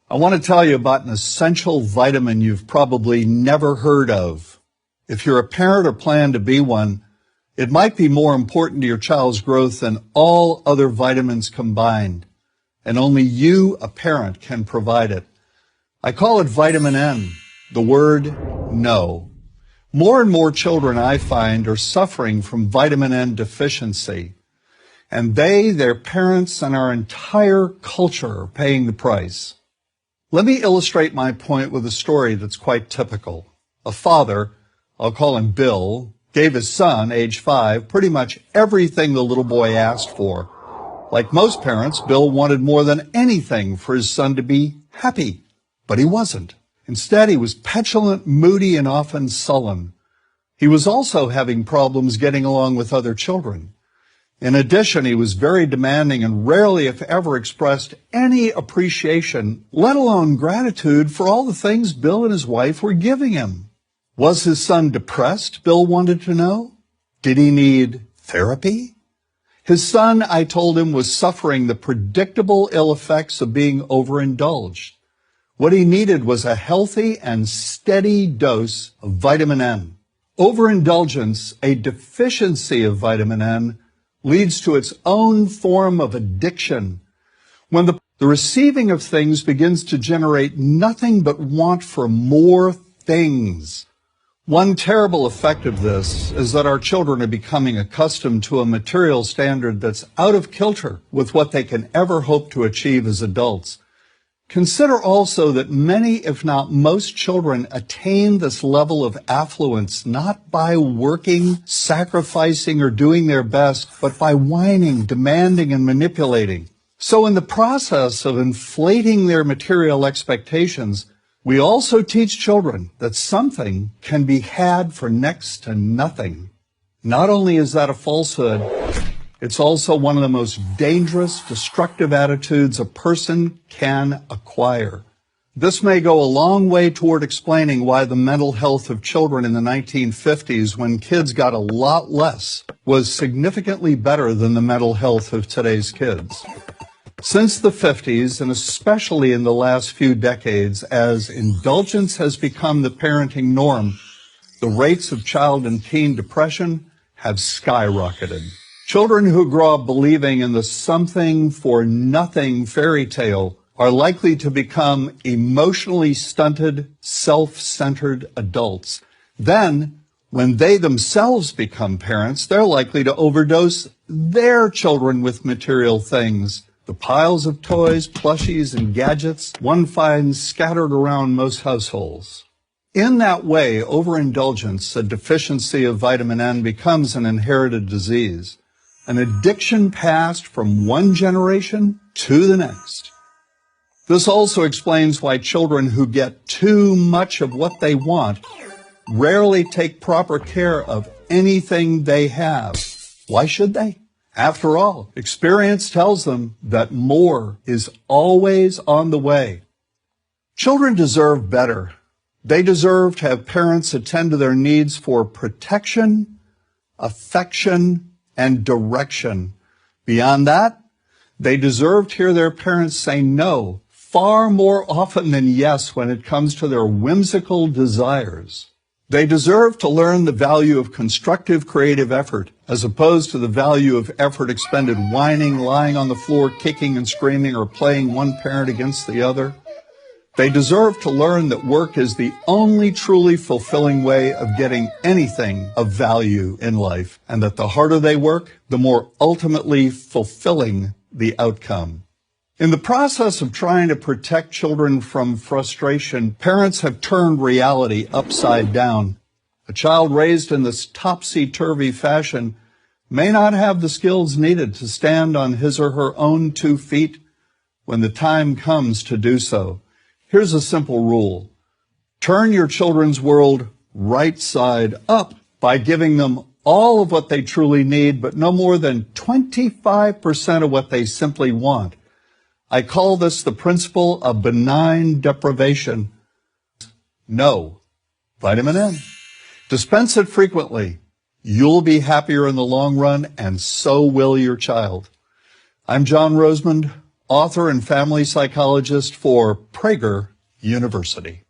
I want to tell you about an essential vitamin you've probably never heard of. If you're a parent or plan to be one, it might be more important to your child's growth than all other vitamins combined, and only you, a parent, can provide it. I call it vitamin N, the word no. More and more children, I find, are suffering from vitamin N deficiency, and they, their parents, and our entire culture are paying the price. Let me illustrate my point with a story that's quite typical. A father, I'll call him Bill, gave his son, age 5, pretty much everything the little boy asked for. Like most parents, Bill wanted more than anything for his son to be happy, but he wasn't. Instead, he was petulant, moody, and often sullen. He was also having problems getting along with other children. In addition, he was very demanding and rarely, if ever, expressed any appreciation, let alone gratitude, for all the things Bill and his wife were giving him. Was his son depressed, Bill wanted to know? Did he need therapy? His son, I told him, was suffering the predictable ill effects of being overindulged. What he needed was a healthy and steady dose of vitamin N. Overindulgence, a deficiency of vitamin N, leads to its own form of addiction. When the receiving of things begins to generate nothing but want for more things. One terrible effect of this is that our children are becoming accustomed to a material standard that's out of kilter with what they can ever hope to achieve as adults. Consider also that many, if not most, children attain this level of affluence not by working, sacrificing, or doing their best, but by whining, demanding, and manipulating. So in the process of inflating their material expectations, we also teach children that something can be had for next to nothing. Not only is that a falsehood, it's also one of the most dangerous, destructive attitudes a person can acquire. This may go a long way toward explaining why the mental health of children in the 1950s, when kids got a lot less, was significantly better than the mental health of today's kids. Since the 50s, and especially in the last few decades, as indulgence has become the parenting norm, the rates of child and teen depression have skyrocketed. Children who grow up believing in the something for nothing fairy tale are likely to become emotionally stunted, self-centered adults. Then, when they themselves become parents, they're likely to overdose their children with material things. The piles of toys, plushies, and gadgets one finds scattered around most households. In that way, overindulgence, a deficiency of vitamin N, becomes an inherited disease. An addiction passed from one generation to the next. This also explains why children who get too much of what they want rarely take proper care of anything they have. Why should they? After all, experience tells them that more is always on the way. Children deserve better. They deserve to have parents attend to their needs for protection, affection, and direction. Beyond that, they deserve to hear their parents say no far more often than yes when it comes to their whimsical desires. They deserve to learn the value of constructive creative effort as opposed to the value of effort expended whining, lying on the floor, kicking and screaming, or playing one parent against the other. They deserve to learn that work is the only truly fulfilling way of getting anything of value in life, and that the harder they work, the more ultimately fulfilling the outcome. In the process of trying to protect children from frustration, parents have turned reality upside down. A child raised in this topsy-turvy fashion may not have the skills needed to stand on his or her own 2 feet when the time comes to do so. Here's a simple rule. Turn your children's world right side up by giving them all of what they truly need, but no more than 25% of what they simply want. I call this the principle of benign deprivation. No. Vitamin N. Dispense it frequently. You'll be happier in the long run, and so will your child. I'm John Rosemond, author and family psychologist for Prager University.